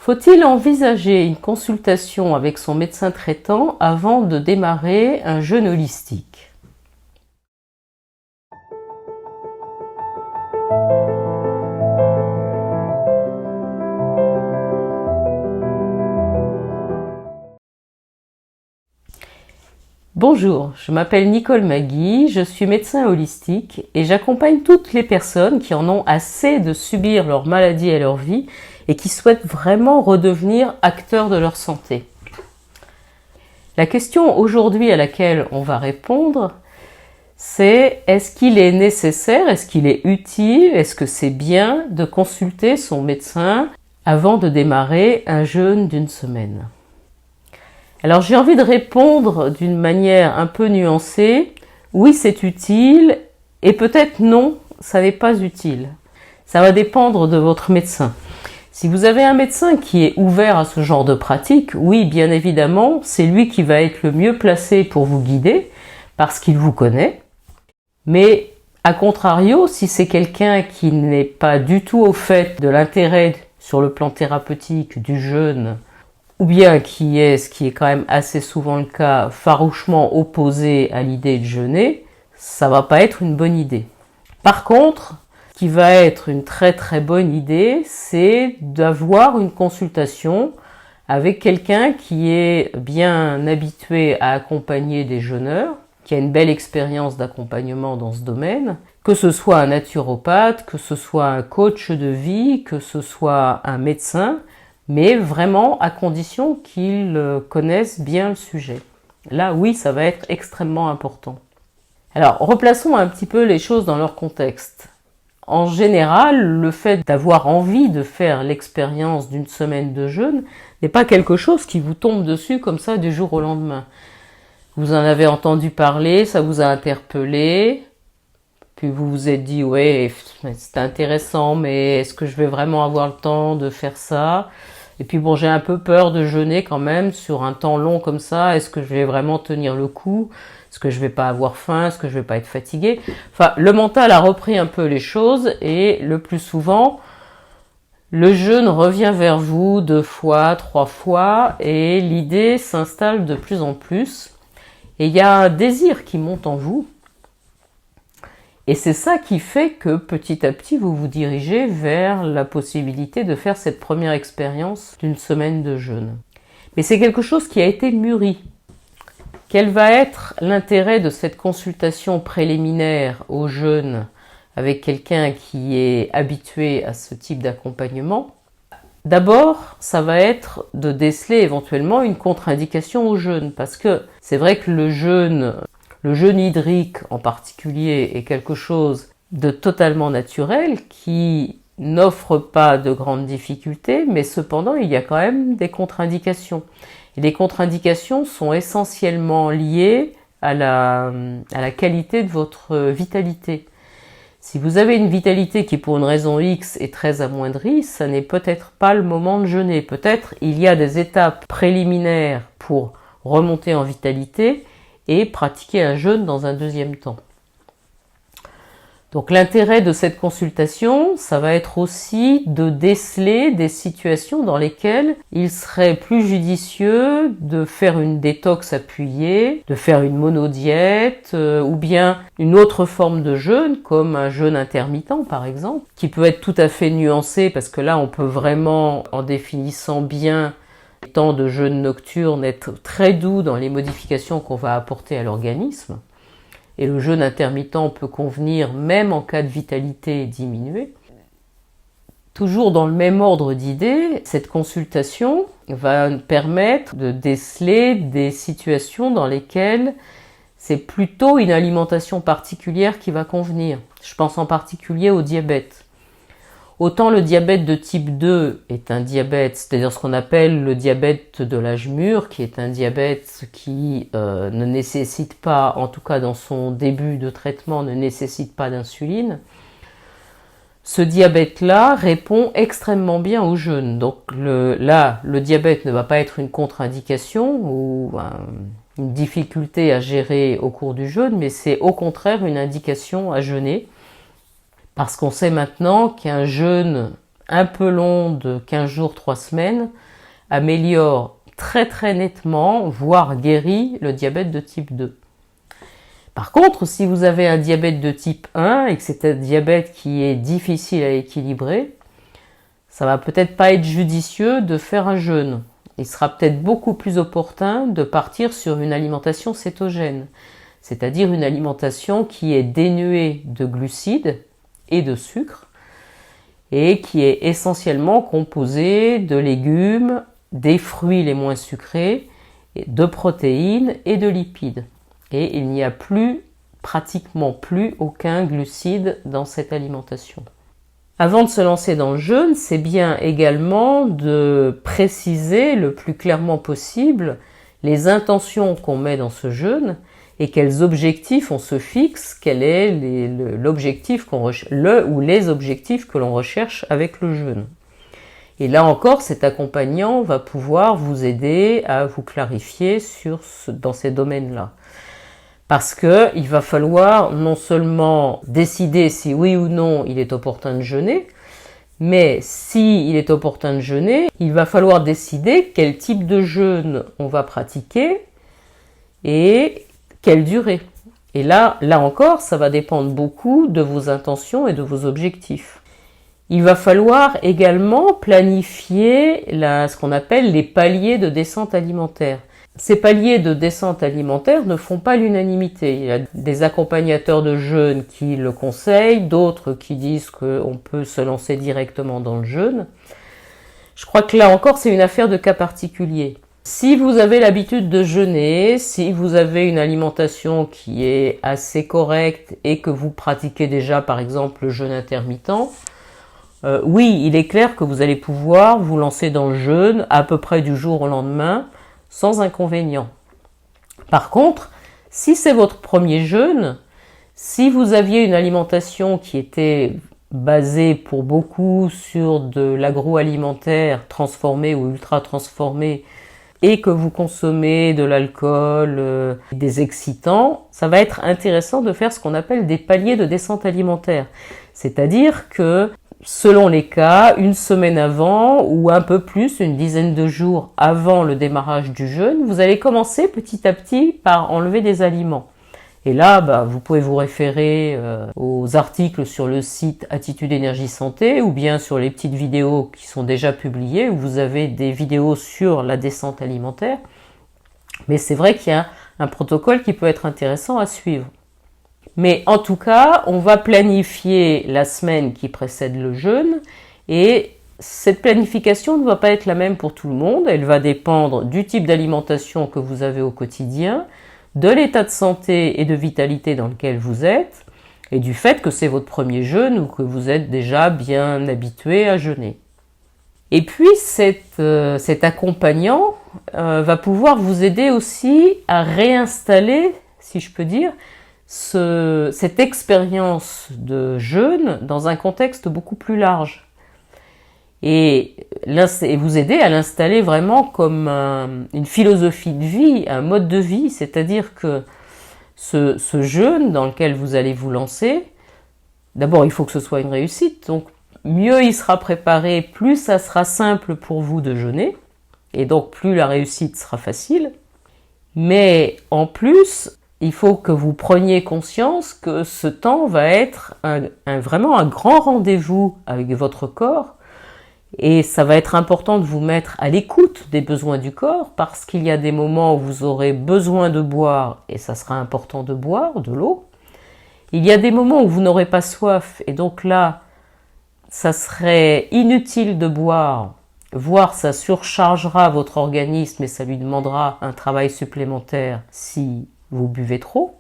Faut-il envisager une consultation avec son médecin traitant avant de démarrer un jeûne holistique? Bonjour, je m'appelle Nicole Magui, je suis médecin holistique et j'accompagne toutes les personnes qui en ont assez de subir leur maladie et leur vie et qui souhaitent vraiment redevenir acteurs de leur santé. La question aujourd'hui à laquelle on va répondre, c'est est-ce qu'il est nécessaire, est-ce qu'il est utile, est-ce que c'est bien de consulter son médecin avant de démarrer un jeûne d'une semaine? Alors j'ai envie de répondre d'une manière un peu nuancée. Oui, c'est utile et peut-être non, ça n'est pas utile. Ça va dépendre de votre médecin. Si vous avez un médecin qui est ouvert à ce genre de pratique, oui, bien évidemment, c'est lui qui va être le mieux placé pour vous guider parce qu'il vous connaît. Mais à contrario, si c'est quelqu'un qui n'est pas du tout au fait de l'intérêt sur le plan thérapeutique du jeûne, ou bien qui est, ce qui est quand même assez souvent le cas, farouchement opposé à l'idée de jeûner, ça va pas être une bonne idée. Par contre, ce qui va être une très très bonne idée, c'est d'avoir une consultation avec quelqu'un qui est bien habitué à accompagner des jeûneurs, qui a une belle expérience d'accompagnement dans ce domaine, que ce soit un naturopathe, que ce soit un coach de vie, que ce soit un médecin, mais vraiment à condition qu'ils connaissent bien le sujet. Là, oui, ça va être extrêmement important. Alors, replaçons un petit peu les choses dans leur contexte. En général, le fait d'avoir envie de faire l'expérience d'une semaine de jeûne n'est pas quelque chose qui vous tombe dessus comme ça du jour au lendemain. Vous en avez entendu parler, ça vous a interpellé, puis vous vous êtes dit, ouais, c'est intéressant, mais est-ce que je vais vraiment avoir le temps de faire ça? Et puis bon, j'ai un peu peur de jeûner quand même sur un temps long comme ça. Est-ce que je vais vraiment tenir le coup? Est-ce que je vais pas avoir faim? Est-ce que je vais pas être fatigué? Enfin, le mental a repris un peu les choses et le plus souvent, le jeûne revient vers vous 2 fois, 3 fois et l'idée s'installe de plus en plus. Et il y a un désir qui monte en vous. Et c'est ça qui fait que petit à petit, vous vous dirigez vers la possibilité de faire cette première expérience d'une semaine de jeûne. Mais c'est quelque chose qui a été mûri. Quel va être l'intérêt de cette consultation préliminaire au jeûne avec quelqu'un qui est habitué à ce type d'accompagnement? D'abord, ça va être de déceler éventuellement une contre-indication au jeûne, parce que c'est vrai que le jeûne hydrique en particulier est quelque chose de totalement naturel qui n'offre pas de grandes difficultés, mais cependant il y a quand même des contre-indications. Et les contre-indications sont essentiellement liées à la qualité de votre vitalité. Si vous avez une vitalité qui pour une raison X est très amoindrie, ça n'est peut-être pas le moment de jeûner. Peut-être il y a des étapes préliminaires pour remonter en vitalité et pratiquer un jeûne dans un deuxième temps. Donc l'intérêt de cette consultation, ça va être aussi de déceler des situations dans lesquelles il serait plus judicieux de faire une détox appuyée, de faire une monodiète ou bien une autre forme de jeûne comme un jeûne intermittent par exemple, qui peut être tout à fait nuancé parce que là on peut vraiment, en définissant bien le temps de jeûne nocturne, être très doux dans les modifications qu'on va apporter à l'organisme. Et le jeûne intermittent peut convenir même en cas de vitalité diminuée. Toujours dans le même ordre d'idées, cette consultation va permettre de déceler des situations dans lesquelles c'est plutôt une alimentation particulière qui va convenir. Je pense en particulier au diabète. Autant le diabète de type 2 est un diabète, c'est-à-dire ce qu'on appelle le diabète de l'âge mûr, qui est un diabète qui ne nécessite pas, en tout cas dans son début de traitement, ne nécessite pas d'insuline. Ce diabète-là répond extrêmement bien au jeûne. Donc là, le diabète ne va pas être une contre-indication ou une difficulté à gérer au cours du jeûne, mais c'est au contraire une indication à jeûner. Parce qu'on sait maintenant qu'un jeûne un peu long de 15 jours, 3 semaines, améliore très très nettement, voire guérit le diabète de type 2. Par contre, si vous avez un diabète de type 1 et que c'est un diabète qui est difficile à équilibrer, ça va peut-être pas être judicieux de faire un jeûne. Il sera peut-être beaucoup plus opportun de partir sur une alimentation cétogène, c'est-à-dire une alimentation qui est dénuée de glucides et de sucre et qui est essentiellement composée de légumes, des fruits les moins sucrés, de protéines et de lipides. Et il n'y a pratiquement plus aucun glucide dans cette alimentation. Avant de se lancer dans le jeûne, c'est bien également de préciser le plus clairement possible les intentions qu'on met dans ce jeûne et quels objectifs on se fixe, quel est l'objectif ou les objectifs que l'on recherche avec le jeûne. Et là encore, cet accompagnant va pouvoir vous aider à vous clarifier dans ces domaines-là. Parce que il va falloir non seulement décider si oui ou non il est opportun de jeûner, mais si il est opportun de jeûner, il va falloir décider quel type de jeûne on va pratiquer et quelle durée. Et là encore, ça va dépendre beaucoup de vos intentions et de vos objectifs. Il va falloir également planifier ce qu'on appelle les paliers de descente alimentaire. Ces paliers de descente alimentaire ne font pas l'unanimité. Il y a des accompagnateurs de jeûne qui le conseillent, d'autres qui disent qu'on peut se lancer directement dans le jeûne. Je crois que là encore, c'est une affaire de cas particulier. Si vous avez l'habitude de jeûner, si vous avez une alimentation qui est assez correcte et que vous pratiquez déjà par exemple le jeûne intermittent, oui, il est clair que vous allez pouvoir vous lancer dans le jeûne à peu près du jour au lendemain, sans inconvénient. Par contre, si c'est votre premier jeûne, si vous aviez une alimentation qui était basée pour beaucoup sur de l'agroalimentaire transformé ou ultra transformé et que vous consommez de l'alcool, des excitants, ça va être intéressant de faire ce qu'on appelle des paliers de descente alimentaire. C'est-à-dire que selon les cas, une semaine avant ou un peu plus, une dizaine de jours avant le démarrage du jeûne, vous allez commencer petit à petit par enlever des aliments. Et là, vous pouvez vous référer aux articles sur le site Attitude Énergie Santé ou bien sur les petites vidéos qui sont déjà publiées où vous avez des vidéos sur la descente alimentaire. Mais c'est vrai qu'il y a un protocole qui peut être intéressant à suivre. Mais en tout cas, on va planifier la semaine qui précède le jeûne et cette planification ne va pas être la même pour tout le monde. Elle va dépendre du type d'alimentation que vous avez au quotidien, de l'état de santé et de vitalité dans lequel vous êtes et du fait que c'est votre premier jeûne ou que vous êtes déjà bien habitué à jeûner. Et puis cet accompagnant va pouvoir vous aider aussi à réinstaller, si je peux dire, cette expérience de jeûne dans un contexte beaucoup plus large et vous aider à l'installer vraiment comme une philosophie de vie, un mode de vie, c'est-à-dire que ce jeûne dans lequel vous allez vous lancer, d'abord il faut que ce soit une réussite, donc mieux il sera préparé, plus ça sera simple pour vous de jeûner et donc plus la réussite sera facile, mais en plus il faut que vous preniez conscience que ce temps va être vraiment un grand rendez-vous avec votre corps et ça va être important de vous mettre à l'écoute des besoins du corps parce qu'il y a des moments où vous aurez besoin de boire et ça sera important de boire de l'eau. Il y a des moments où vous n'aurez pas soif et donc là, ça serait inutile de boire, voire ça surchargera votre organisme et ça lui demandera un travail supplémentaire si vous buvez trop.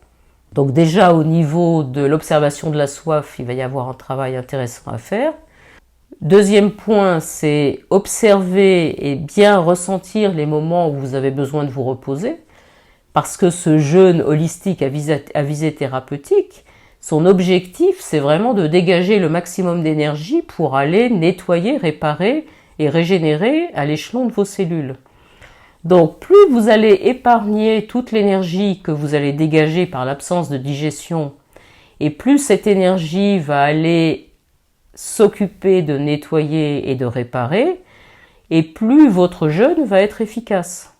Donc déjà au niveau de l'observation de la soif, il va y avoir un travail intéressant à faire. Deuxième point, c'est observer et bien ressentir les moments où vous avez besoin de vous reposer, parce que ce jeûne holistique à visée thérapeutique, son objectif, c'est vraiment de dégager le maximum d'énergie pour aller nettoyer, réparer et régénérer à l'échelon de vos cellules. Donc, plus vous allez épargner toute l'énergie que vous allez dégager par l'absence de digestion, et plus cette énergie va aller s'occuper de nettoyer et de réparer, et plus votre jeûne va être efficace.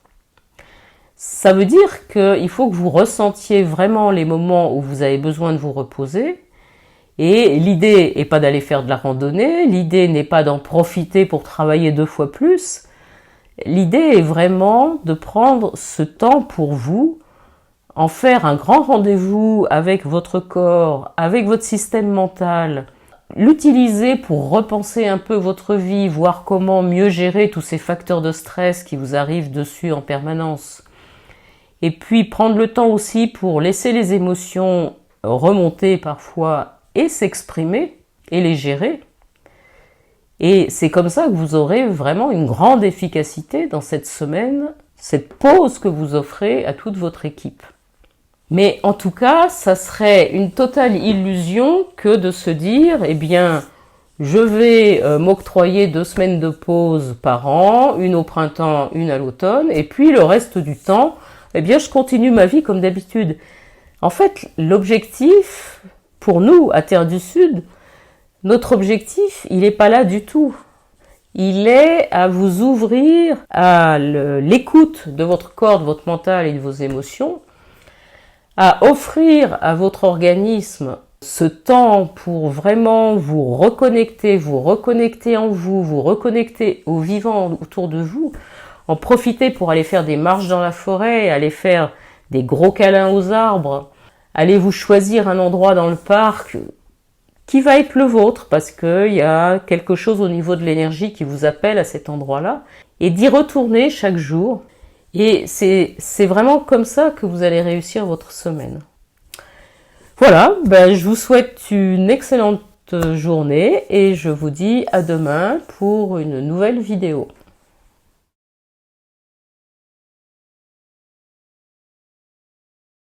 Ça veut dire qu'il faut que vous ressentiez vraiment les moments où vous avez besoin de vous reposer. Et l'idée n'est pas d'aller faire de la randonnée, l'idée n'est pas d'en profiter pour travailler 2 fois plus. L'idée est vraiment de prendre ce temps pour vous, en faire un grand rendez-vous avec votre corps, avec votre système mental, l'utiliser pour repenser un peu votre vie, voir comment mieux gérer tous ces facteurs de stress qui vous arrivent dessus en permanence. Et puis prendre le temps aussi pour laisser les émotions remonter parfois et s'exprimer et les gérer. Et c'est comme ça que vous aurez vraiment une grande efficacité dans cette semaine, cette pause que vous offrez à toute votre équipe. Mais en tout cas, ça serait une totale illusion que de se dire, eh bien, je vais m'octroyer 2 semaines de pause par an, une au printemps, une à l'automne, et puis le reste du temps, eh bien, je continue ma vie comme d'habitude. En fait, l'objectif, pour nous, à Terre du Sud, notre objectif, il n'est pas là du tout. Il est à vous ouvrir à l'écoute de votre corps, de votre mental et de vos émotions, à offrir à votre organisme ce temps pour vraiment vous reconnecter en vous, vous reconnecter au vivant autour de vous, en profiter pour aller faire des marches dans la forêt, aller faire des gros câlins aux arbres, allez vous choisir un endroit dans le parc qui va être le vôtre parce qu'il y a quelque chose au niveau de l'énergie qui vous appelle à cet endroit-là et d'y retourner chaque jour. Et c'est vraiment comme ça que vous allez réussir votre semaine. Voilà, je vous souhaite une excellente journée et je vous dis à demain pour une nouvelle vidéo.